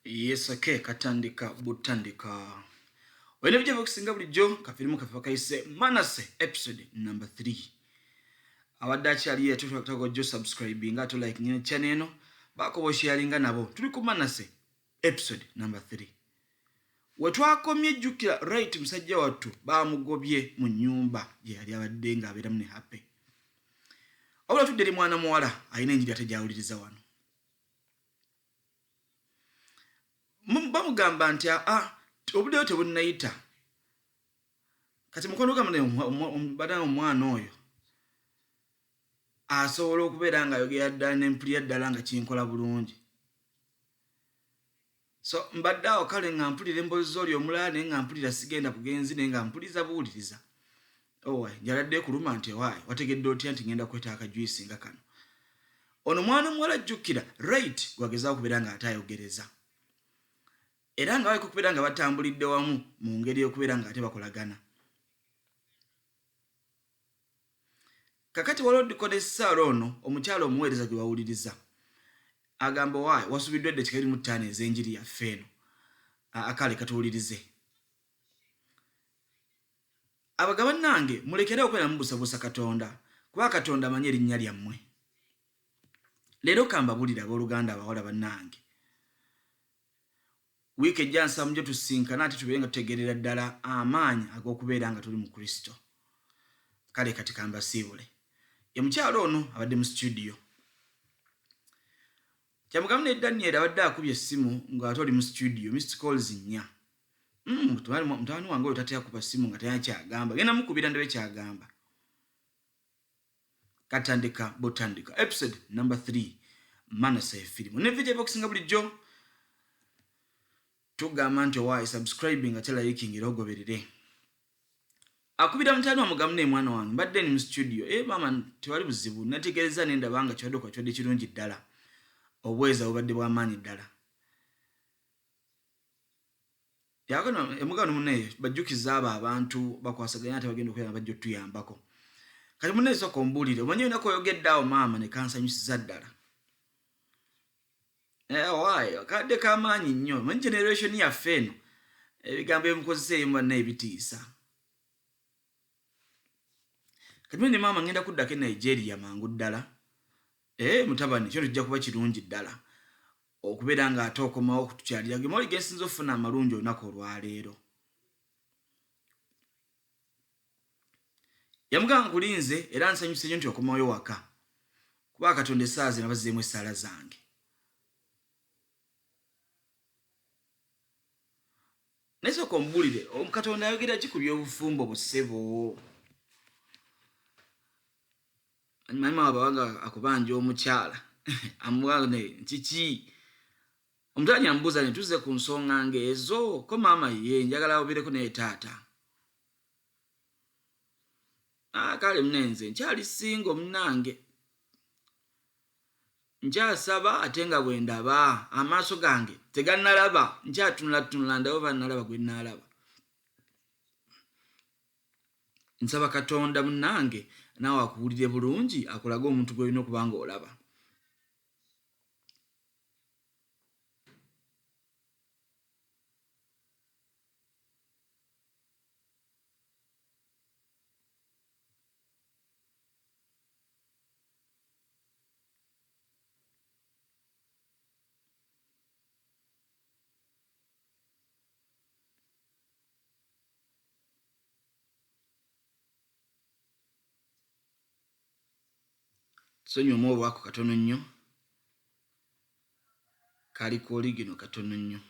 Yes, okay, katandika butandika. Wene vijja okusinga bulijjo kafirimu kafa kaise Manase episode number 3. Awadde akyali yatutagojjo subscribing ato like nyine channel eno bako sharinga nabo. Tuli ku Manase episode number 3. Wetwakomye jjukira right musajja wattu bamugobye mu nnyumba gye yali abadde nga abeeramu ne happy. Obula tudderi mwana muwala ayina enjiri atejawuliriza wano. Bamugamba nti obuddeyo tebunnayita kati mukono gamune badanga omwana oyo asobola okubeera nga ayogera ddala n'empulira ddala nga kinkola bulungi. So mbadde awo kale nga mpulira emboozi z'oli omulala naye nga mpulira sigenda bugenzi naye nga mpuliza buwuliriza. Njaladde kuluma nti wategedde otya nti ngenda kwetaaga akajuisi nga kano. Ono mwana omuwala ajjukira right gwagezaawo okubeera nga ataayogereza. Era nga bali kubeera nga batambulidde wamu mu ngeri y'okubeera nga ate bakolagana. Kakati waliwo dikodesaalo ono omukyalo omuweereza gwe bawuliriza. Agamba wasubiddwa edde kikali mu ttaano ez'enjiri yaffe eno. Akale katuwulirize. Abagaba nange mulekere okubeera mubusabusa Katonda kuba Katonda amanyi erinnya lyammwe. Leero kambabulira abooluganda abawala bannange. Wiiki ejja nsamu gye tusinkana ate tubeere nga tutegeerera ddala amaanyi ag'okubeera nga tuli mu Kristo. Kale kati kambasiibule. Ye mukyalo ono abadde mu studio. Kyamugamu ne Daniel abadde akubye essimu ng'ate oli mu studio, missed calls nnya. Mutwani wange oyo tatya kuba ssimu nga tayina kyagamba. Genda mukubira ndabe kyagamba. Katandika butandika. Episode number 3. Manase firimu. Ne video boxinga bulijjo. Tugamba nti subscribing ate liking era ogoberere. Akubira mutani wamugamu ne mwana wange mbadde ni mu studio. Mama tewali buzibu nategereza nenda banga kyodde kirungi ddala. Obweza obadde bw'amaanyi ddala. Yakono emugano munne bajjukiza abantu bakwasaganya ate bagenda okubeera bajjo tuyambako. Kati munne soko mbulire omanyi nako oyogedde awo maama ne kansanyusiza ddala. Kadde kamaanyi nnyo manyi generation yaffe eno ebigambo ebimukozesa ebimu n'ebitiisa. Kati ne maama ngenda kuddako Nigeria mangu ddala. Mutabani kyo tujja kuba kirungi ddala okubeera nga ate okomawo okutukyalira gemoli gesinza ofuna amalungi olunaku olwaleero. Yamugamba nkulinze era nsanyuse nnyo nti okomayo waka kuba Katonda essaawa zino abazizeemu essaala zange. Naye sooka ombulire Katonda ayogera ki ku by'obufumbo bu ssebo? Mama abawanga akubanja omukyala amwane kiki omutanyi ambuza ne tuze ku nsonga ngezo ko mama ye njagala obireko ne taata. Kale mnenze nkyali singo mnange nkyasaba ate nga bwe ndaba amaaso gange tegannalaba nkyatunula ndawo bannalaba gwe nnalaba. Nsaba Katonda mnange naawe akuwulire bulungi akulaga omuntu gw'olina okuba nga olaba. Sonyo olwako katono nnyo kali ku oligino katono nnyo.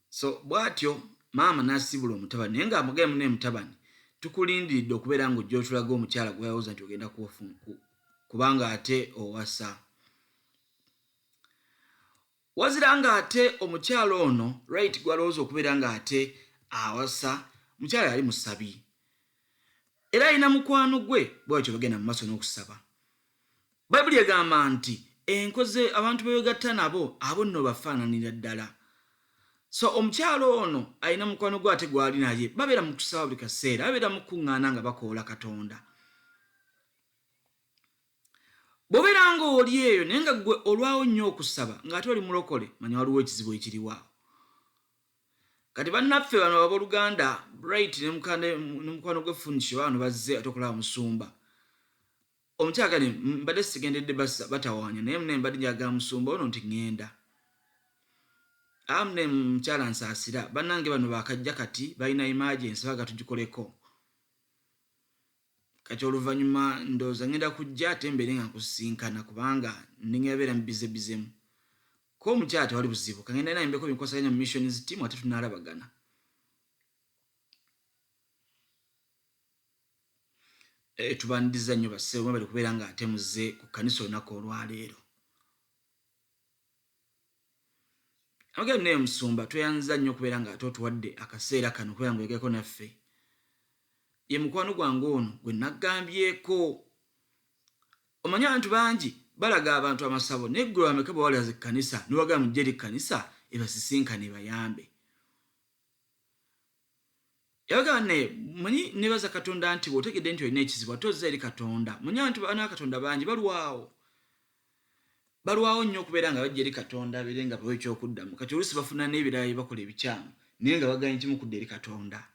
So bwatyo maama n'asibula omutabani naye ng'amugamba ne mutabani tukulindiridde okubeera ng'ojja otulaga omukyala gwe yawoza nti ogenda kubanga ate owasa. Wazira nga ate omukyala ono right gwalowooza okubeera nga ate awasa mukyala yali musabi. Era alina mukwano gwe bw'ekyo bagenda mu maaso n'okusaba. Bayibuli egamba nti enkoze abantu beyogatta nabo abo nno bafaananira ddala. So omukyalo ono alina mukwano gwe ate gwali naye babeera mu kusaba buli kaseera babeera mu kuŋŋaana nga bakoola Katonda. bwobeera nga oli eyo naye nga gwe olwawo nnyo okusaba ng'ate oli mulokole, manya waliwo ekizibu ekiriwaawo. Kati bannaffe bano abooluganda Bright ne mukwano gwe Funisho bano bazze ate okulaba musumba. Omukyala kati mbadde sigendedde batawaanya naye mune mbadde njagala musumba ono nti ŋŋenda. Amune mukyala nsaasira bannange bano bakajja kati balina emergency baga tugikoleko. Kati oluvannyuma ndowooza ngenda kujja ate mbeere nga nkusinkana kubanga ndingabeera mubizebizemu. Ko omukyala tewali buzibu kangenda naye mbeko binkwasaganya mu missions team ate tunaalabagana. Tubandiza nnyo bassebo bali kubeera nga ate muzze ku kkanisa olunaku olwaleero. Amagero naye musumba tweyanza nnyo okubeera nga ate otuwadde akaseera kano okubeera nga oyogerako naffe. Ye mukwano gwange ono gwe naggambyeko. Omanye abantu bangi balaga abantu amasabo naye ggwe bameka bwe walaza ekkanisa niwagala mujje eri kkanisa ebasisinkane bayambe. Yabagamba naye manyi nebaza Katonda nti bw'otegedde nti olina ekizibu ate ozza eri Katonda. Manyi abantu bannakatonda bangi balwawo nnyo okubeera nga bajja eri Katonda abeere nga bawa ekyokuddamu. Kati oluusi bafuna n'ebirala bye bakola ebikyamu naye nga baganya kimu kudda eri Katonda.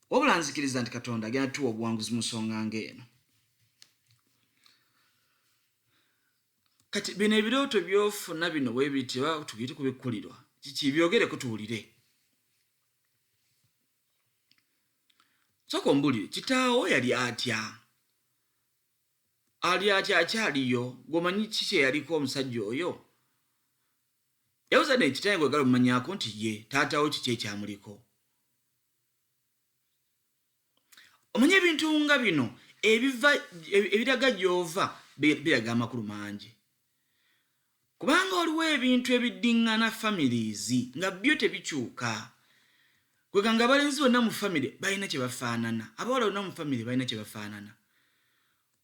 Wabula nzikiriza nti Katonda agenda tuwa obuwanguzi mu nsonga ng'eno. Kati bino ebirooto by'ofuna bino bwe biti tugire kubikkulirwa kiki byogereko tuwulire. Sooka ombulire kitaawo yali atya? Ali atya akyaliyo? Gwomanyi kiki eyaliko omusajja oyo? Yabuuza naye kitaawe gwegala omumanyaako nti ye taatawo kiki ekyamuliko. Omanye ebintu nga bino ebiraga gy'ova biraga amakulu mangi. Kubanga waliwo ebintu ebiddiŋŋana families nga byo tebikyuka. Kweganga abalenzi bonna mu family balina kye bafaanana, abawala bonna mu family balina kye bafaanana.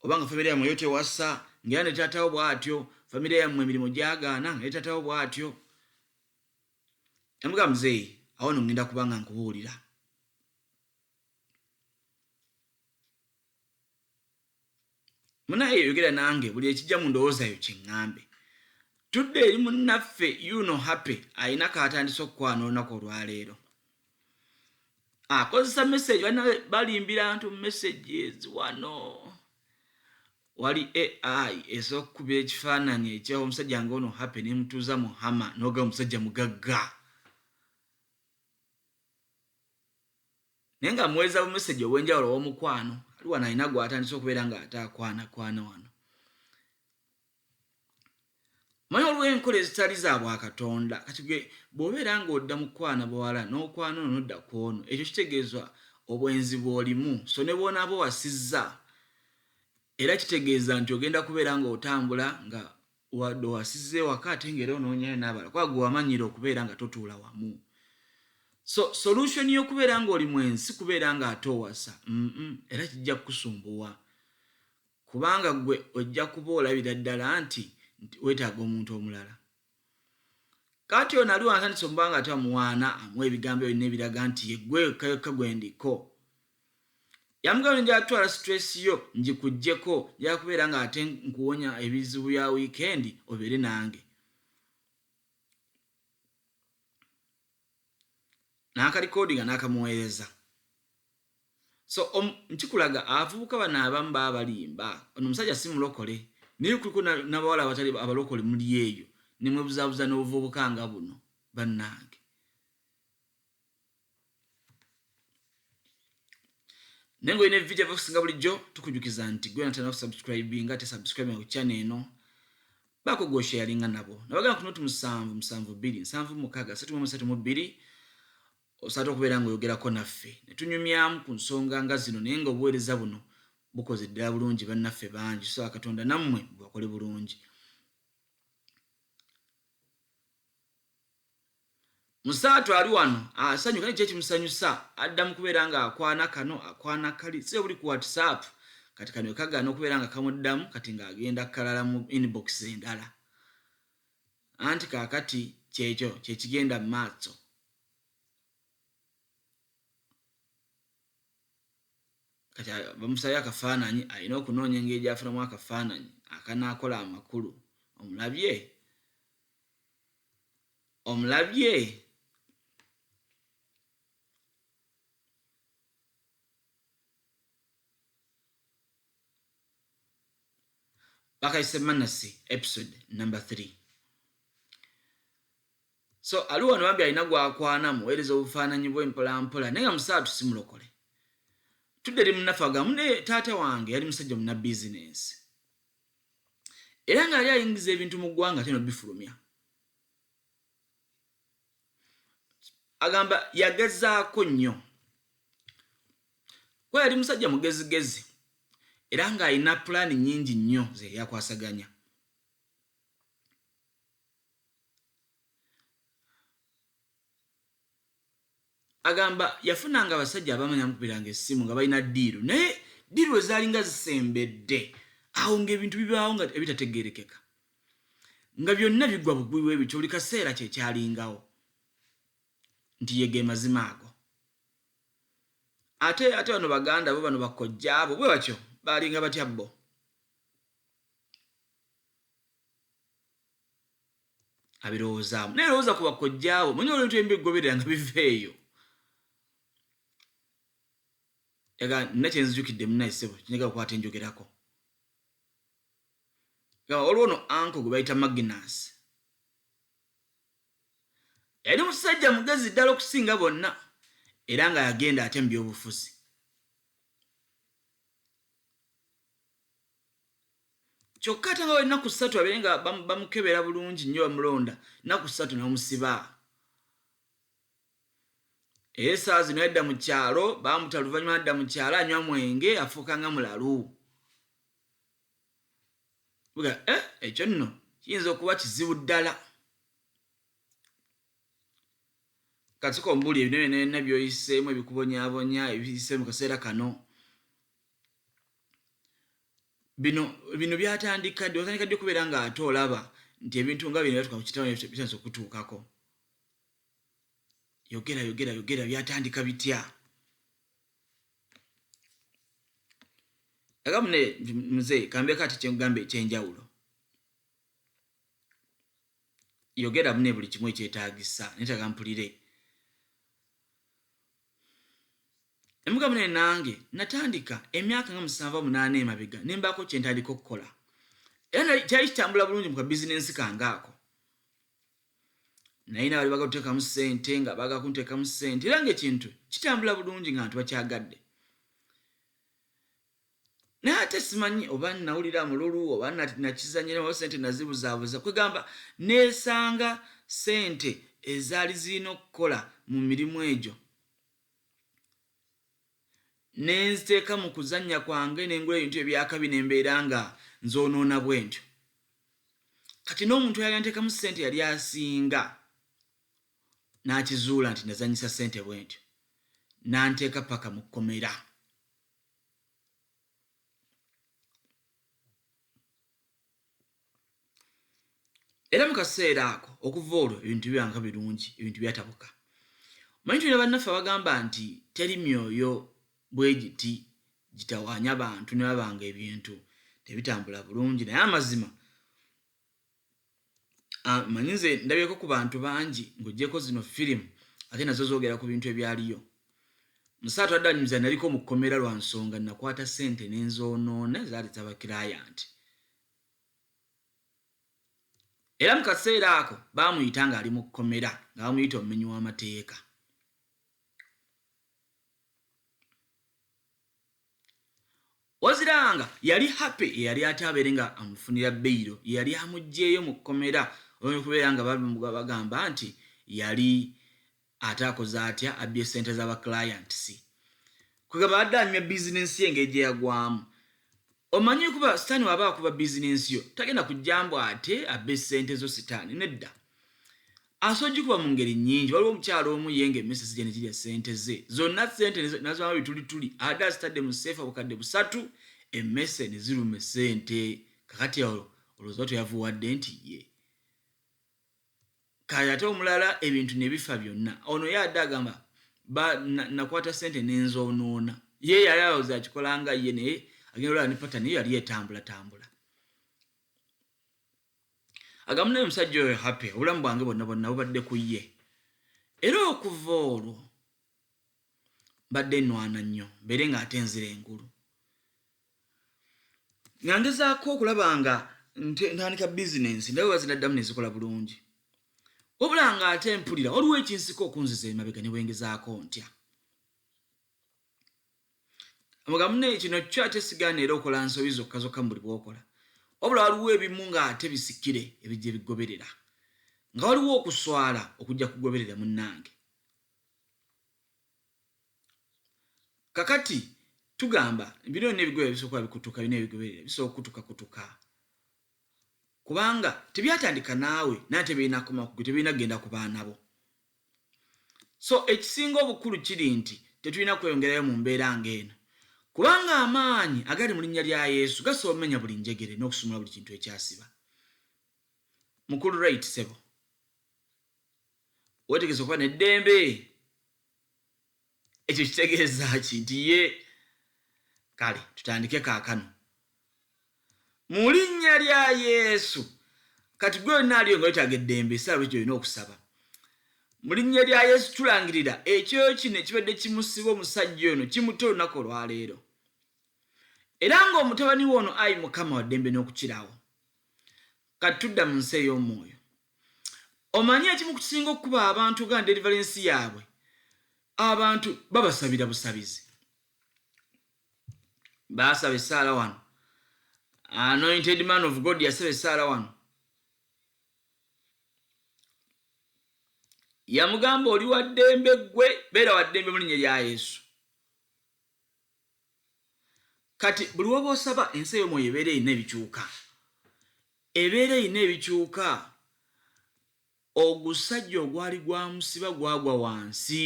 Obanga family yammwe yo tewassa ng'era ne taatawo bw'atyo, family yammwe emirimu gyagaana nga ne taatawo bw'atyo. Yamugamba muzeeyi awo nno ŋŋenda kubanga nkubuulira. Munaye yogera nange buli ekijja mu ndowooza yo kiŋŋambe. Tudde eri munnaffe yuno happy ayina kaatandise okukwana olunaku olwaleero. Akozesa message balimbira abantu messages wano. Wali AI esobola okukubira ekifaananyi eky'omusajja ng'ono happy n'emutuuza mu hama n'oga omusajja mugagga. Naye nga muweereza bu message obw'enjawulo ow'omukwano ali wano alina gw'atandise okubeera ng'ate akwana wano. Manyi olw'enkola ezitali za Bwakatonda kati bw'obeera ng'odda mu kwana bawala n'okwana ono n'odda ku ono ekyo kitegeeza obwenzi bw'olimu so ne bw'onaaba owasizza era kitegeeza nti ogenda kubeera ng'otambula nga wadde owasizza ewaka ate ng'era onoonyayo n'abala kuba gwe wamanyira okubeera nga totuula wamu. So solution y'okubeera ng'oli mwenzi si kubeera ng'ate owasa era kijja kukusumbuwa kubanga gwe ojja kuba olabira ddala nti weetaaga omuntu omulala. Kati ono ali wantandise omuba nga ate amuwaana amuwa ebigambo ebyo n'ebiraga nti ye gwe kayokka gwe ndiko. Yamugamba nja atwala stress yo njikuggyeko nja kubeera ng'ate nkuwonya ebizibu bya weekend obeere nange. N'akalikodinga n'akamuweereza. So nkikulaga abavubuka bano abamu baba balimba ono omusajja si mulokole naye kuliko n'abawala abatali abalokole muli eyo ne mwebuzaabuza n'obuvubuka nga buno bannange. Naye ng'olina evidiyo evakusinga bulijjo tukujjukiza nti gwe natandika okusubscribinga te subscribing ku channel eno baako gw'osharinga nabo. Nabagamba ku noti 772 osobola okubeera ng'oyogerako naffe ne tunyumyamu ku nsonga nga zino naye ng'obuweereza buno bukoze ddala bulungi bannaffe bangi so Katonda nammwe bwakole bulungi. Musaatu ali wano asanyuka naye kyekimusanyusa adda mu kubeera ng'akwana kano akwana kali si buli ku WhatsApp kati kano kagaana okubeera nga kamuddamu kati ng'agenda kalala mu inbox endala. Anti kaakati kyekyo kyekigenda mu maaso. kati bamusabye akafaananyi alina okunoonya engeri gyafunamu akafaananyi akanaakola amakulu. Omulabye bakayise Manasseh episode number 3. So aliwo wano bambi alina gwakwana muweereza obufaananyi bwe mpolampola naye nga musaatu simulokole. Tudde eri munaffe agamu ne taata wange yali musajja muna bizinensi era nga yali ayingiza ebintu mu ggwanga ate no bifulumya. Agamba yagezaako nnyo kuba yali musajja mugezigezi era ng'alina pulaani nnyingi nnyo ze yakwasaganya. Agamba yafunanga abasajja abamanya mukubiranga essimu nga balina ddiiru naye ddiiru ezaalinga zisembedde awo ng'ebintu bibaawo nga ebitategeerekeka nga byonna biggwa bugwi bwe bityo buli kaseera kyekyalingawo nti yege mazima ago. Ate bano baganda bo bano bakojjaabo bwe batyo baalinga batya bo. Abirowoozaamu naye lowooza ku bakojjaabo munye olw'ebintu ebigoberera nga biva eyo. Yaga nina kyenzijukidde munaisebo kinyega okukwata enjogerako. Olwo ono anko gwe bayita Magnus yali musajja mugezi ddala okusinga bonna era nga yagenda ate mu byobufuzi. Kyokka ate nga ennaku 3 abeere nga bamukebera bulungi nnyo bamulonda nnaku 3 n'omusiba. Era essaawa zino yadda mu kyalo baamuta luvannyuma adda mu kyalo anywa mwenge afuuka nga mulalu. Ekyo nno kiyinza okuba kizibu ddala. Kasooka ombuuli ebino byonna by'oyiseemu ebikubonyaabonya ebiyise mu kaseera kano. Bino byatandika ddi watandika ddi okubeera ng'ate olaba nti ebintu nga bino byatuuka ku kitabu bitandise okutuukako. Yogera byatandika bitya? Agamba ne muzeeyi kambeeko ate kyengamba ekyenjawulo. Yogera mune buli kimu ekyetaagisa netaga mpulire. Emugamba ne nange natandika emyaka nga 7-8 emabega ne mbaako kye ntandika okukola. Era kyali kitambula bulungi mu kabizinensi kange ako. Naye n'abali baagala kuteekamu ssente nga baagala kunteekamu ssente era ng'ekintu kitambula bulungi nga nti bakyagadde. Naye ate simanyi oba nawulira mululu oba nakizanyira oba ssente nazibuzaabuza kwegamba neesanga ssente ezaali zirina okukola mu mirimu egyo nenziteeka mu kuzannya kwange nengula ebintu ebyakabi nembeera nga nzoonoona bwe ntyo. Kati n'omuntu yali anteekamu ssente yali asinga n'akizuula nti nazanyisa ssente bwe ntyo n'anteeka paka mu kkomera. Era mu kaseera ako okuva olwo ebintu byange birungi ebintu byatabuka. Manyi tulina bannaffe abagamba nti teri myoyo bwe giti gitawaanya bantu ne babanga ebintu tebitambula bulungi naye amazima manyi nze ndabyeko ku bantu bangi ng'oggyeko zino firimu ate nazo zoogera ku bintu ebyaliyo. Musaatu addanyumiza naliko mu kkomera lwa nsonga nakwata ssente n'enzoonoona zaali z'abakirayanti. Era mu kaseera ako baamuyita ng'ali mu kkomera nga bamuyita omumenyi w'amateeka. Waziranga yali happy eyali ate abeere nga amufunira beyiro yali amuggyeeyo mu kkomera olw'okubeera nga bagamba nti yali ate akoze atya abbye ssente z'abaclients. Kwegamba adde anyumya bizinensi ye engeri gye yagwamu. Omanyi kuba sitaani waba akuba bizinensi yo tagenda kujja mbu ate abbe ssente zo sitaani nedda. Asobola ogikuba mu ngeri nnyingi. Waliwo omukyalo omu ye ng'emmese zijja ne zirya ssente ze zonna ssente nazibamu bitulituli adde azitadde mu seefu obukadde 3 emmese ne ziruma ssente. Kakati olowooza teyavuwadde nti ye kale ate omulala ebintu ne bifa byonna. Ono ye adde agamba nakwata ssente n'enzoonoona ye yali alowooza akikolanga ye naye agenda olaba ne pattern ye yali etambula agamu naye omusajja oyo happy obulamu bwange bonna bubadde ku ye era okuva olwo mbadde nnwana nnyo mbeere ng'ate nzira engulu nga ngezaako okulaba nga ntandika bizinensi ndawe zinaddamu nezikola bulungi wabula nga ate mpulira waliwo ekinsika okunziza emabega ne bwengezaako ntya amagambo naye kino kyo ate sigaana era okola nsobi zokka mu buli bw'okola wabula waliwo ebimu ng'ate bisikire ebijja bigoberera nga waliwo okuswala okujja kugoberera munnange kakati tugamba bino n'ebigoberera bisooka bikutuka bino ebigoberera bisooka kutuka kubanga tebyatandika naawe naye tebirina koma ku tebirina kugenda ku baana bo so ekisinga obukulu kiri nti tetulina kweyongerayo mu mbeera ng'eno kubanga amaanyi agali mu linnya lya Yesu gasobola omenya buli njegere n'okusumula buli kintu ekyasiba mukulu right sebo wetegeza okuba n'eddembe ekyo kitegeeza ki nti ye kale tutandike kaakano mu linnya lya Yesu kati gwe naaliyo nga wetaaga eddembe esaawa ekyo olina okusaba mu linnya lya Yesu tulangirira ekyo kino ekibadde kimusiba omusajja ono kimutte olunaku olwaleero era ng'omutabani we ono ayi Mukama wa ddembe n'okukirawo kati tudda mu nsi ey'omwoyo omanyi ekimu kusinga okuba abantu ga deliverance yaabwe abantu babasabira busabizi baasaba essaala wano anointed man of God yasaba essaala wano yamugamba oli wa ddembe gwe beera wa ddembe mu linnya lya Yesu kati buli waba osaba ensi ey'omwoyo ebeera erina ebikyuka ogusajja ogwali gwamusiba gwagwa wansi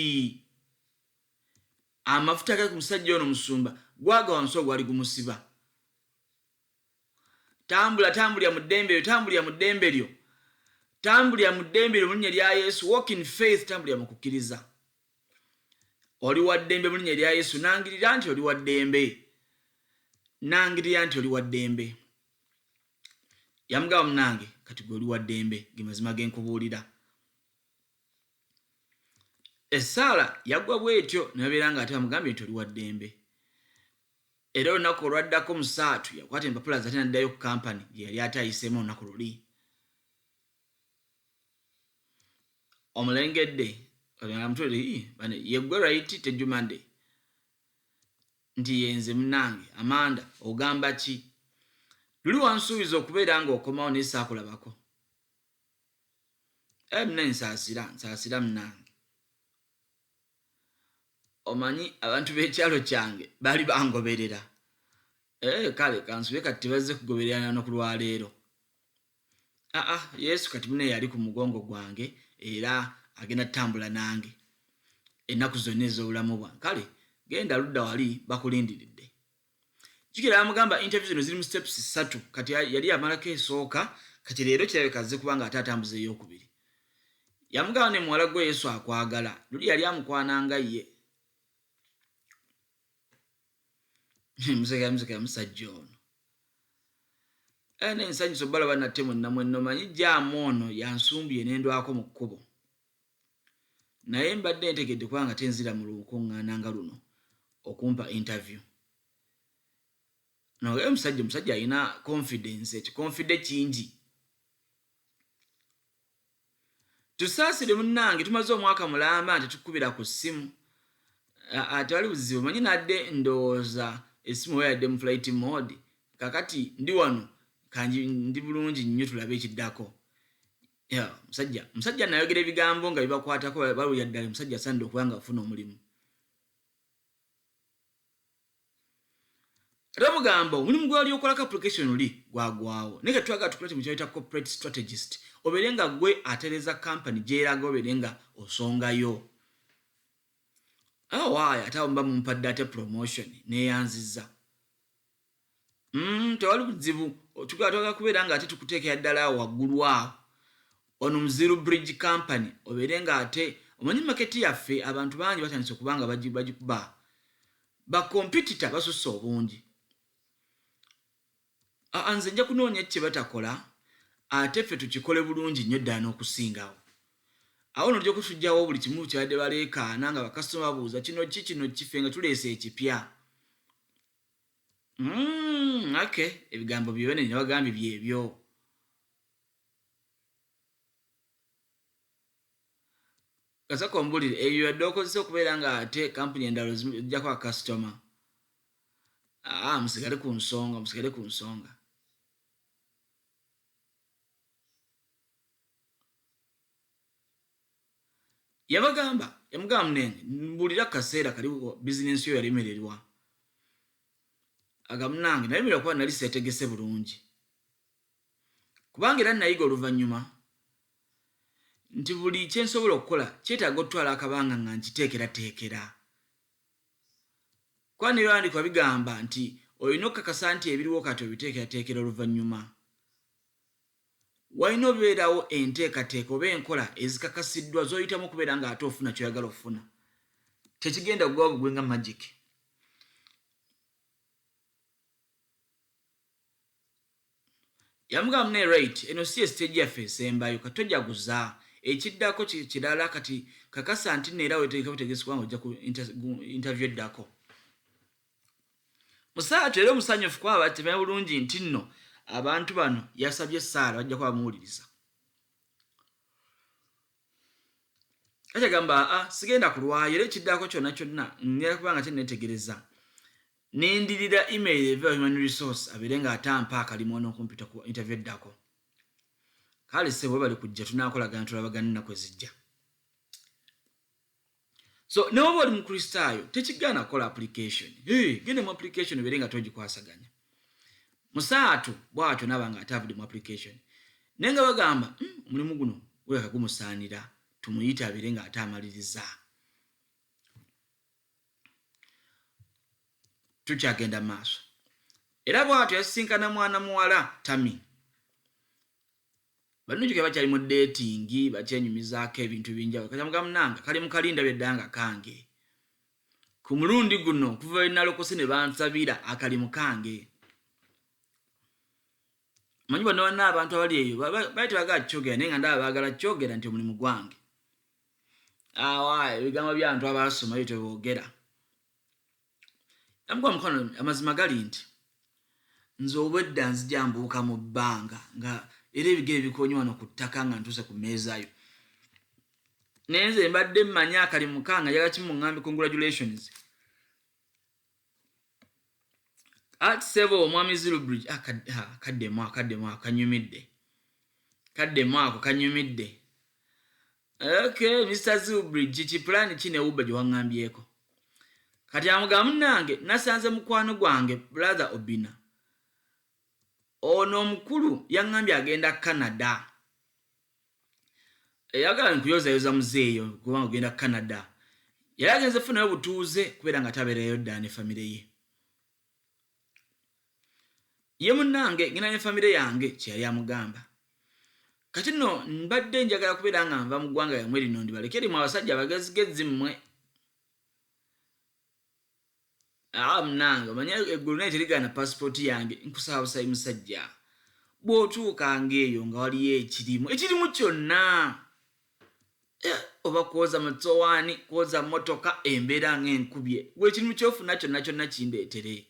amafuta agali ku musajja ono musumba gwagwa wansi ogwali gumusiba tambulira mu ddembe lyo mu linnya lya Yesu walk in faith tambulira mu kukkiriza oli wa ddembe mu linnya lya Yesu nangirira nti oli wa ddembe yamugamba munange kati gwe oli wa ddembe ge mazima ge nkubuulira essaala yaggwa bw'etyo nabeera nga ate bamugambye nti oli wa ddembe era olunaku olwaddako mu saatu yakwata empapula zate naddayo ku kampani gye yali ate ayiseemu olunaku luli omulengedde amutwere yeggwe right tejjumande nti yenze munange Amanda ogamba ki luli wansuubiza okubeera nga okomawo naye saakulabako muna nsaasira munange omanyi abantu b'ekyalo kyange baali bangoberera kale kansube kati tebazze kugobererana no ku lwaleero Yesu kati munaye yali ku mugongo gwange era agenda tutambula nange ennaku zonna ez'obulamu bwange kale genda ludda wali bakulindiridde jikira amugamba interview zino ziri mu steps 3 kati yali amalako esooka kati leero kirabika azze kubanga ate atambuza ey'okubiri yamugamba ne muwala gwe Yesu akwagala luli yali amukwananga ye musajja ono n'ensanyusa balaba natte munnamu enno manyi jjaamu ono yansumbiye n'endwako mu kkubo naye mbadde ntegedde kubanga tenzira mu lukuŋŋaana nga luno okumpa interview naye omusajja alina confidence kingi tusaasire munnange tumaze omwaka mulamba nti tukubira ku ssimu ate wali buzibu manyi nadde ndowooza essimu we yadde mu flight mode kakati ndi wano kanji ndi bulungi nnyo tulabe ekiddako musajja nayogera ebigambo nga bibakwatako baluya ddala omusajja asaanidde okuba nga afuna omulimu era mugamba omulimu gwali okolako application oli gwagwawo naye katwagala tukulete mu kyayita corporate strategist obeere nga gwe atereza kampani gyeraga obeere nga osongayo waayo ate awo mba mumpadde ate promotion neyanziza tewali buzibu twagala kubeera nga ate tukuteekera ddala awo waggulu awo ono muziru bridge company obeere nga ate omanyi maketi yaffe abantu bangi batandise okuba nga bagikuba ba competitor basusse obungi. Nze nja kunoonya kye batakola ate ffe tukikole bulungi nnyo ddala n'okusingawo. Awo nojja kusujjawo buli kimu kyabadde baleekaana nga bakasitoma babuuza kino kife nga tuleese ekipya. Okay, ebigambo byone ne bagambye byebyo. Kasako mbulire eyo yadde okozesa okubeera nga ate kampuni endala zijjako akasitoma. Musigale ku nsonga. Yamugamba munenge mbulira kaseera kali bizinensi yo yalemererwa. Agamunange nalemererwa kuba nali seetegese bulungi. Kubanga era nayiga oluvannyuma nti buli kye nsobola okukola kyetaaga otwala akabanga nga nkiteekerateekera. Kuba n'ebiwandiikibwa bigamba nti olina okukakasa nti ebiriwo kati obiteekerateekera oluvannyuma. Walina obeerawo enteekateeka oba enkola ezikakasiddwa z'oyitamu okubeera nga ate ofuna ky'oyagala okufuna. Tekigenda kuggwa bugwe nga magic. Yamugamba ne right eno si stage yaffe esembayo kati tojaguza ekiddako kirala kati kakasa nti neera weteeka butegesibwa nga ojja ku interview eddako. Musaatu era omusanyufu kwaba batemera bulungi nti nno abantu bano yasabye Saara bajja kuba bamuwuliriza. Kati agamba sigenda kulwayo era ekiddako kyonna ngira kubanga kyenneetegereza. Nendirira email eva human resource abeere nga atampa akalimu n'okumpita ku interview eddako. Kale sebo bali kujja tunaakolagana tulabagana ennaku ezijja. So ne oba oli mukristaayo tekigaana kukola application. Genda mu application obeere nga togikwasaganya. Musaatu bw'atyo n'aba nga atavudde mu application. Naye nga bagamba omulimu guno weeka gumusaanira tumuyite abeere nga ate amaliriza. Tukyagenda maaso. Era bw'atyo yasisinkana mwana muwala Tami. Banujjuke bakyali mu dating bakyenyumizaako ebintu bingi. Kati mugamunanga kali mu kalinda byeddanga kange. Ku mulundi guno kuva we nalokose ne bansabira akalimu kange. Manyi bano abantu abali eyo bali tebagala kyogera naye nga ndaba baagala kyogera nti omulimu gwange. Ebigambo by'abantu abasoma byo teboogera. Yamugwa mukono amazima gali nti nze obwedda nzija mbuuka mu bbanga nga era ebigere bikonye wano ku ttaka nga ntuuse ku mmeezayo. Naye nze mbadde mmanya akalimu kange njagala kimu ŋŋambe congratulations. Ati sebo omwami Zilubridge kaddemu ako kanyumidde. Okay, Mr. Zilubridge kipulani kine ubba gye waŋŋambyeko. Kati amugamu nange nasanze mukwano gwange brother Obina. Ono omukulu yaŋŋambye agenda Canada. Eyagala nkuyozayoza muzeeyo kubanga ogenda Canada. Yali agenze funayo butuuze kubeera nga tabeerayo ddala ne famire ye. Ye munnange ngenda ne famire yange kye yali amugamba. Kati nno mbadde njagala kubeera nga nva mu ggwanga yammwe lino ndibaleke limu abasajja abagezigezi mmwe. Munnange omanye eggulu naye terigana passport yange nkusaba busayi musajja. Bw'otuukanga eyo nga waliyo ekirimu kyonna. Oba kwoza matsowaani kwoza motoka embeera ng'enkubye. Gwe ekirimu kyofuna kyonna kindeetere.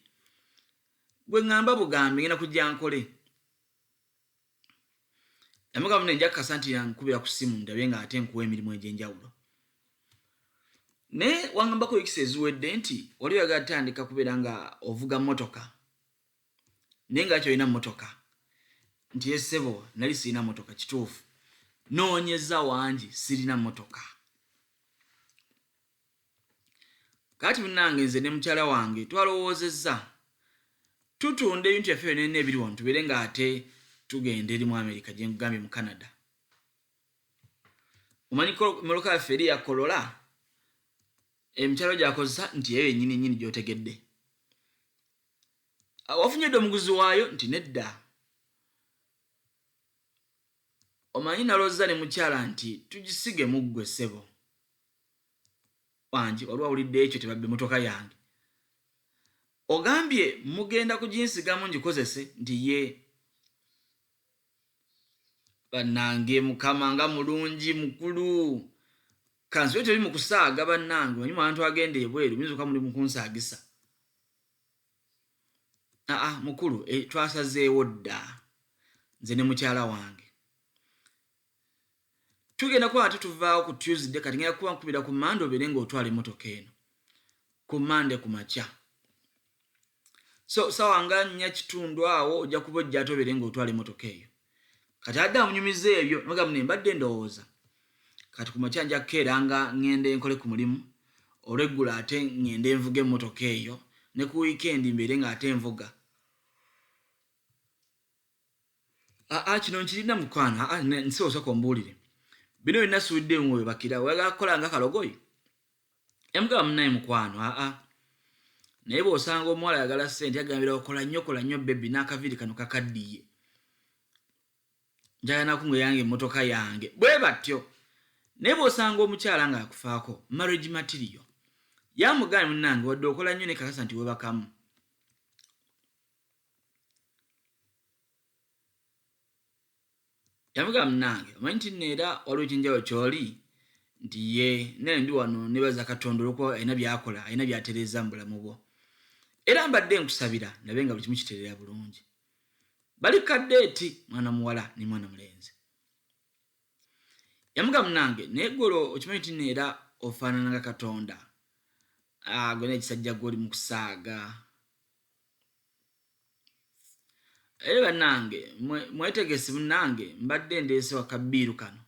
Gwe ŋŋamba bugambe ngenda kujja nkole. Yamugamba ne nja kukasa nti yankubira ku ssimu ndabe nga ate nkuwa emirimu egy'enjawulo. Naye waŋŋambako ekisa eziwedde nti wali oyagala tandika kubeera nga ovuga motoka. Naye nga kyolina motoka. Nti ssebo nali sirina motoka kituufu. Noonyeza wangi sirina motoka. Kati munnange nze ne mukyala wange twalowoozezza. Tutunda ebintu byaffe byonna ebiri wano tubeere nga ate tugenda eri mu America gye nkugambye mu Canada. Omanyi moloka yaffe eri ya Corolla. Emikyalo gyakozesa nti yeyo yennyini gy'otegedde. Wafunye dde omuguzi waayo nti nedda. Omanyi nalozza ne mukyala nti tugisige mu ggwe ssebo. Wangi wali wawulidde ekyo tebabbe motoka yange. ogambye mugenda kujinsigamu ngikozese nti ye bannange mukama nga mulungi mukulu kanzi tuli mu kusaaga bannange manyi abantu agende ebweru mizuka muli mu kunsaagisa mukulu twasazeewo dda nze ne mukyala wange tugenda kuba ate tuvaawo ku Tuesday kati ngenda kuba nkubira ku Monday obere ng'otwala emmotoka eno ku Monday ku makya so sawa nga 4:00 awo ojja kuba ojja ate obere ng'otwala emmotoka eyo kati adde amunyumiza ebyo noga mune mbadde ndowooza kati ku makya nja kukeeranga ngende nkole ku mulimu olw'eggulu ate ngende nvuga emmotoka eyo ne ku weekend mbere ng'ate nvuga kino nkirina mukwano nsoosoka ombuulire bino byonna suudde mwe bakira wagakola nga kalogoyi emugaba munaye mukwano naye bw'osanga omuwala ayagala ssente agambira okola nnyo bebi n'akaviiri kano kakaddiye njagala nakunga yange emmotoka yange bwe batyo naye bw'osanga omukyala ng'akufaako marriage material yamugambye munnange wadde okola nnyo ne kakasa nti webakamu yamugamba munnange omanyi nti neera waliwo ekinjalo kyoli nti ye naye ndi wano nebaza Katonda olw'okuba alina by'akola alina by'atereeza mu bulamu bwo era mbadde nkusabira nabe nga buli kimu kitereera bulungi bali kaddeeti mwana muwala ne mwana mulenzi yamugamba munnange naye golo okimanyi nti neera ofaanana nga Katonda gwe n'ekisajja gw'oli mu kusaaga era bannange mwetegesi munnange mbadde ndeese wakabbiiru kano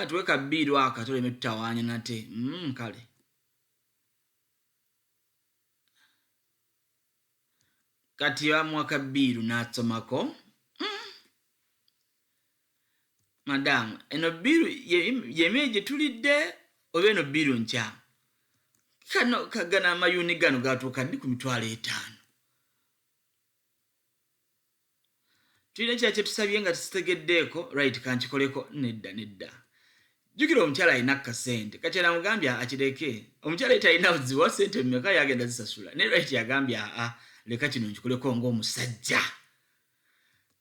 tuwe kabbiiru aka toleme tutawaanya nate kale kati bamuwa kabbiiru n'atsomako madamu eno bbiiru yemeye gye tulidde oba eno bbiiru nkyamu kano kagana amayuuni gano gatuuka ddi ku 5,000 tulina ekira kye tusabye nga tusitegeddeeko right kankikoleko nedda jjukira omukyala alina kasente kakyala amugambye akireke omukyala talina buzibu sente mmeka yagenda zisasula naye right yagambye leka kino nkikoleko ng'omusajja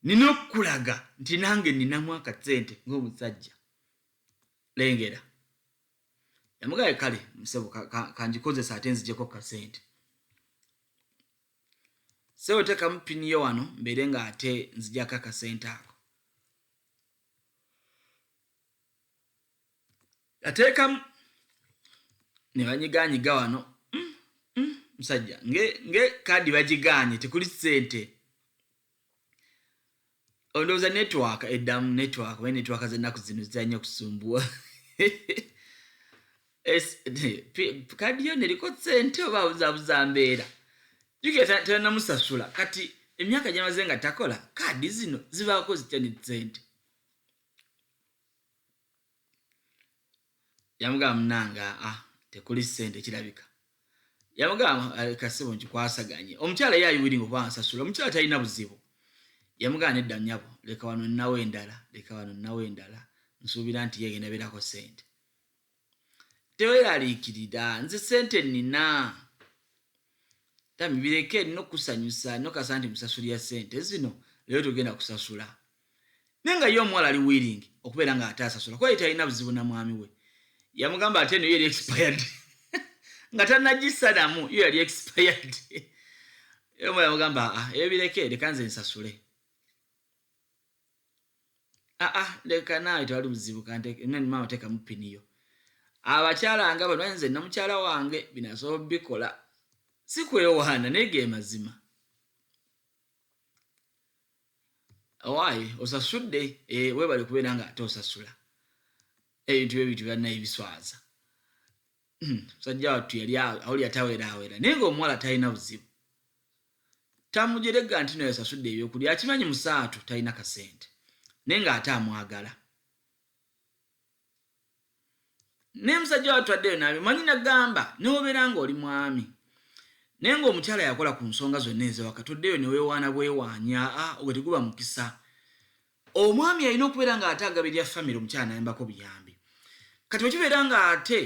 nina okukulaga nti nange ninamu akasente ng'omusajja lengera yamugambye kale musebo kangikozesa ate nzijeko kasente sebo tekamu pini yo wano mbere nga ate nzijako akasente ako yateekamu ne banyiganyiga wano musajja nge kadi bagiganye tekuli ssente ondowooza network eddamu network waye network z'ennaku zino zizanya okusumbuwa kadi yo neriko ssente oba buzabuza mbeera jukira tenamusasula kati emyaka gyamaze nga takola kadi zino zibaako zitya ne ssente yamugamba munnanga tekuli ssente kirabika yamugamba kasibo nkikwasaganye omukyala ye ayiwiringa okuba nsasula omukyala talina buzibu yamugamba nedda nnyabo leka wano nnawo endala nsuubira nti yegenda beerako ssente teweeraliikirira nze ssente nnina tami bireke nina okusanyusa nokasa nti musasulira ssente zino leero tugenda kusasula naye nga ye omuwala ali wiringi okubeera nga ate asasula kuba ye talina buzibu na mwami we yamugamba ate eno yo yali expired nga tannagissanamu yo yali expired omuwala yamugamba eyo bireke leka nze nsasule leka naawe tewali buzibu mama teekamu piniyo abakyala nga bano nze namukyala wange binasobola bikola si kwewaana naye ge mazima owaaye osasudde weebale kubeera nga ate osasula ebintu byonna ebiswaza musajja wattu yali awuli ataweeraawera naye ng'omuwala talina buzibu tamujerega nti naye osasudde ebyokulya akimanyi musaatu talina kasente naye ng'ate amwagala naye musajja wattu addeyo nabimanyi nagamba newobeera ng'oli mwami naye ng'omukyala yakola ku nsonga zonna ezewaka toddeyo ne weewaana bwewaanya ogwe teguba mukisa omwami alina okubeera ng'ate agabirya famire omukyala nayambako buyambi kati wekibeera ng'ate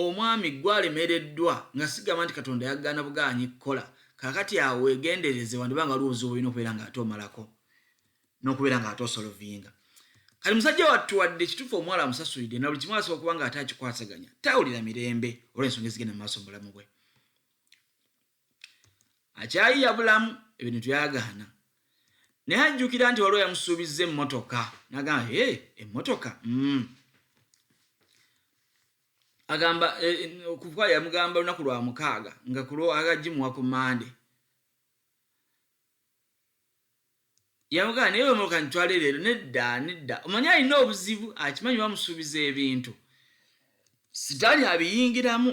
omwami gwalemereddwa nga sigamba nti Katonda yagana buganyi kukola kakati awo wegendereze wandibanga luuzo olina okubeera nga ate omalako n'okubeera nga ate osolovinga kali musajja wattu wadde ekituufu omuwala amusasulidde na buli kimu asobola okuba nga ate akikwasaganya tawulira mirembe olw'ensonga ezigenda mu maaso mu bulamu bwe akyayiya bulamu ebintu byagaana naye ajjukira nti waliwo yamusuubizza emmotoka n'agamba emmotoka agamba okuva yamugamba olunaku lwa 6 nga kulwo agagimuwa ku Mande yamugamba naye emmotoka ntwale leero nedda omanyi alina obuzibu akimanyi bamusuubiza ebintu sitaani abiyingiramu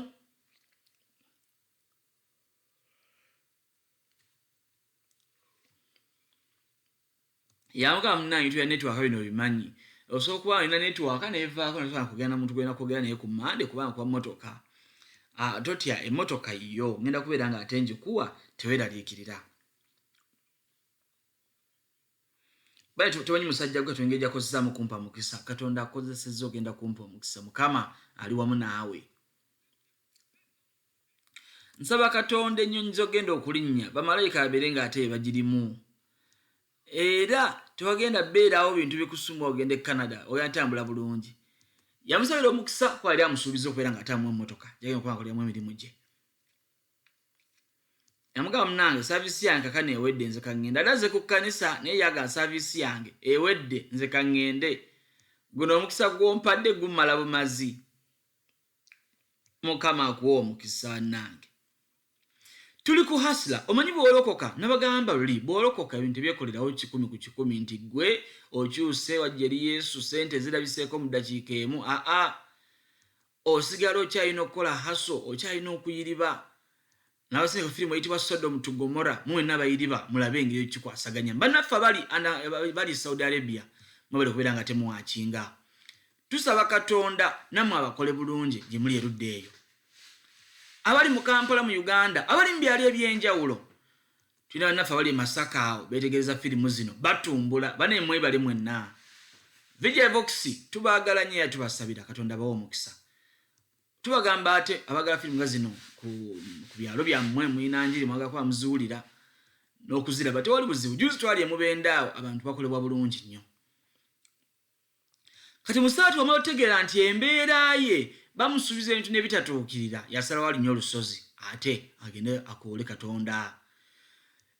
yamugamba munange tuya network bino bimanyi osobola okuba alina network nevaako nasobola kugenda muntu gwena kwogera naye ku Mande kubanga kuba mmotoka totya emmotoka yo ngenda kubeera nga ate njikuwa teweeraliikirira bale tumanyi musajja gwe Katonda engeri akozesaamu kumpa mukisa Katonda akozesezza ogenda kumpa omukisa Mukama ali wamu naawe nsaba Katonda ennyonyi z'ogenda okulinnya bamalayika abeere ng'ate bagirimu era tewagenda beerawo bintu bikusumba ogenda e Canada oyatambula bulungi yamusabira omukisa kwali amusuubiza okubeera nga atamu emmotoka jagenda okuba akoleramu emirimu gye yamugamba munange saavisi yange kakane ewedde nze kaŋŋende alaze ku kkanisa naye yaga saavisi yange ewedde nze kaŋŋende guno omukisa gw'ompadde gumala bumazi Mukama akuwa omukisa nange tuli ku hasla omanyi bw'olokoka nabagamba luli bw'olokoka ebintu byekolerawo 100 ku 100 nti gwe okyuse wajja eri Yesu sente zirabiseeko mu ddakiika emu osigala okyalina okukola haso okyalina okuyiriba nabasinga firimu eyitibwa Sodom to Gomora mwenna abayiriba mulabe engeri kikwasaganya bannaffe bali Saudi Arabia mwebale kubeera nga temuwakinga tusaba Katonda nammwe abakole bulungi gye muli erudde eyo abali mu Kampala mu Uganda abali mu byalo ebyenjawulo tulina bannaffe abali Masaka awo beetegereza firimu zino batumbula bane mwebale mwenna Vijevox tubaagala nnyo tubasabira Katonda bawe omukisa tubagamba ate abagala firimu nga zino ku byalo byammwe mulina njiri mwagala kuba muzuulira n'okuziraba tewali buzibu juzi twali emubenda awo abantu bakolebwa bulungi nnyo kati musaatu wamala otegeera nti embeera ye bamusuubiza ebintu n'ebitatuukirira yasalawo alinnyo olusozi ate agende akoole Katonda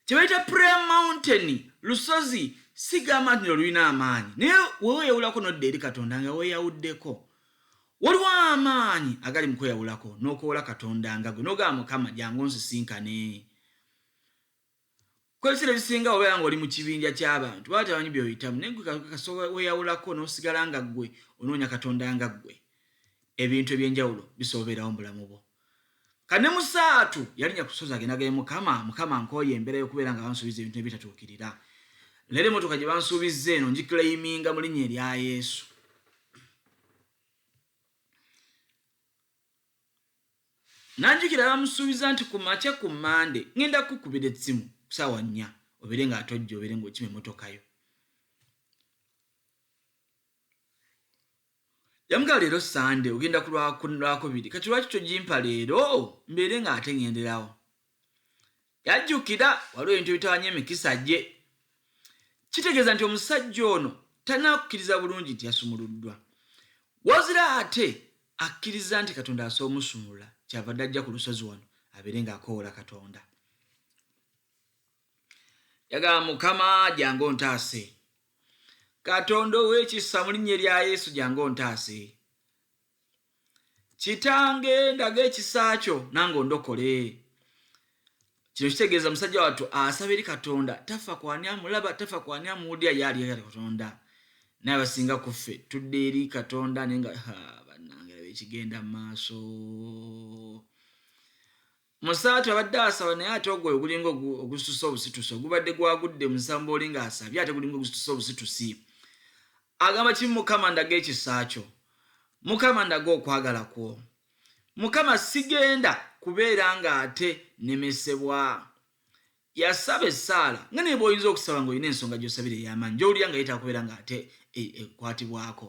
kye bayita prayer mountain lusozi sigamba nti olulina amaanyi naye weeweyawulako n'odda eri Katonda nga weeyawuddeko waliwo amaanyi agali mu kweyawulako n'okoola Katonda nga gwe n'ogamba Mukama jangu onsisinkane kwebisera ebisinga obeera ng'oli mu kibinja ky'abantu baba tebamanyi by'oyitamu naye kasobola weeyawulako n'osigala nga ggwe onoonya Katonda nga ggwe ebintu ebyenjawulo bisoboleerawo mu bulamu bwo kane musaatu yalinnya ku lusozi agendagaye Mukama nkooye embeera y'okubeera nga bansuubiza ebintu ebitatuukirira leero emmotoka gye bansuubizza eno ngiklayiminga mu linnya erya Yesu nanjukira bamusuubiza nti ku makya ku Mande ngenda kukubira essimu ku ssaawa 4 obeere ng'atojja obeere ng'okima emmotoka yo yamugala leero Sande ogenda ku Lwakubiri kati lwaki togimpa leero mbeere ng'ate ŋŋenderawo yajjukira waliwo ebintu ebitawanya emikisa gye kitegeeza nti omusajja ono tanakukkiriza bulungi nti yasumuluddwa wazira ate akkiriza nti Katonda asobola omusumulula kyava dda ajja ku lusozi wano abeere ng'akoola Katonda yagamba Mukama jangu ontaase Katonda ow'ekisa mu linnya erya Yesu jangu ontaase Kitange ndaga ekisa kyo nange ondokole kino kitegeeza musajja wattu asaba eri Katonda tafa kwani amulaba tafa kwani amuwulira yaali eri Katonda naye abasinga ku ffe tudde eri Katonda naye nga bannange labe ekigenda mu maaso musaatu abadde asaba naye ate ogwo ogulinga ogusitusa obusitusi ogubadde gwagudde mu nsambo olinga asabye ate gulinga ogusitusa obusitusi agamba kimu Mukama ndaga ekisa kyo Mukama ndaga okwagala kwo Mukama sigenda kubeera nga ate nemesebwa yasaba essaala nga naye bw'oyinza okusaba ng'olina ensonga gy'osabira ey'amaanyi gy'owulira nga yeetaaga kubeera nga ate ekwatibwako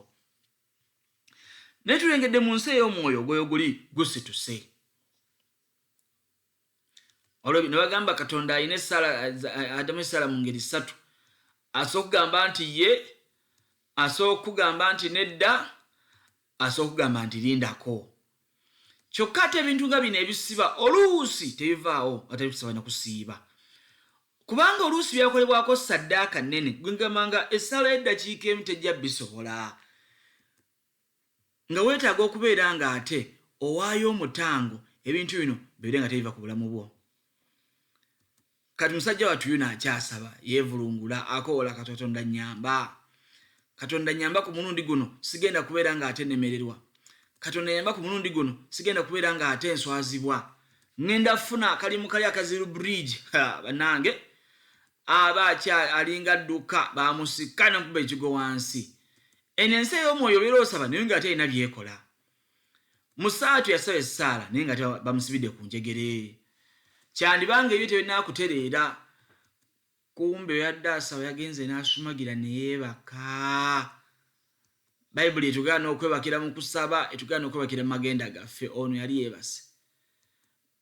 naye tulengedde mu nsi ey'omwoyo gweyo guli gusituse. Olwo ne bagamba Katonda alina Adamu Esaala mu ngeri 3. Asooka okugamba nti ye, asooka okugamba nti nedda, asooka okugamba nti lindako. Kyokka ate ebintu nga bino ebisiba oluusi tebivaawo ate bisaba na kusiiba. Kubanga oluusi byakolebwako saddaaka nnene gwengambanga essala y'eddakiika emu tejja bisobola. Nga weetaaga okubeera nga ate owaayo omutango ebintu bino bibeere nga tebiva ku bulamu bwo. Kati musajja wattu yuno akyasaba yeevulungula akoola Katonda nnyamba. Katonda nnyamba ku mulundi guno sigenda kubeera nga ate nemererwa. Katonda nnyamba ku mulundi guno sigenda kubeera nga ate enswazibwa. Ngenda funa akalimu kali akaziru bridge bannange aba alinga dduka bamusika n'okuba ekigo wansi. Eno ensi ey'omwoyo obeera osaba naye ng'ate alina byekola. Musaatu yasaba essaala naye ng'ate bamusibidde ku njegere. Kyandibanga ebyo tebinaakutereera. Kumbe yadde asaba yagenze n'asumagira ne yeebaka. Bayibuli etugaana okwebakira mu kusaba, etugaana okwebakira mu magenda gaffe. Ono yali yeebase.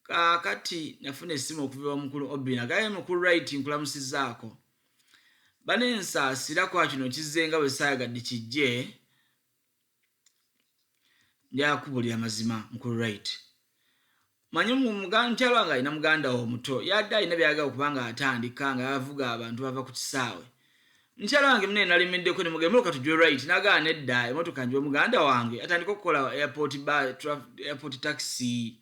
Kaakati nafuna essimu okuva ewa mukulu Obbi nagaye mukulu Wright nkulamusizaako. Banensaasira kwa kino kizzenga bwe saayagadde kijje. Ndyakubulira mazima mukulu Wright. Manyi mukyalo wange alina muganda we omuto yadde alina byayagala okubanga atandika nga yavuga abantu bava ku kisaawe. Mukyalo wange munene nalimiddeko ne mugamba ka tujwe Wright n'agaana nedda emmotoka njiwe muganda wange atandika okukola airport taxi.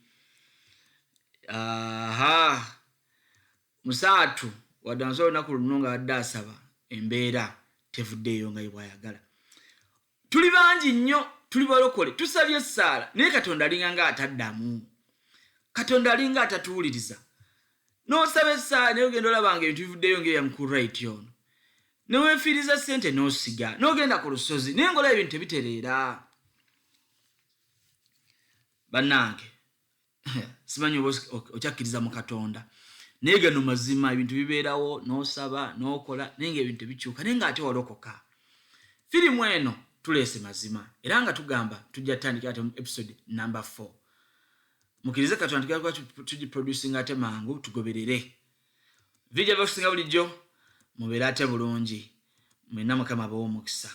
Musaatu wadde amasomo olunaku luno nga wadde asaba embeera tevuddeeyo nga bw'ayagala. Tuli bangi nnyo, tuli balokole, tusabye essaala naye Katonda alinga nga ataddamu. Katonda alinga atatuwuliriza. N'osaba essaala naye ogenda olabanga ebintu bivuddeyo ng'ebya mukulu Wright ono. Ne weefiiriza ssente n'osiga n'ogenda ku lusozi naye ng'olaba ebintu tebitereera. Bannange simanyi oba okyakkiriza mu Katonda naye gano mazima ebintu bibeerawo n'osaba n'okola naye ng'ebintu tebikyuka naye ng'ate walokoka. Firimu eno tuleese mazima era nga tugamba tujja tutandikira ate mu episode number 4. Mukkirize Katonda tugenda tugiproducinga ate mangu tugoberere. Vijja byakusinga bulijjo mubeere ate bulungi. Mwenna Mukama abawe omukisa.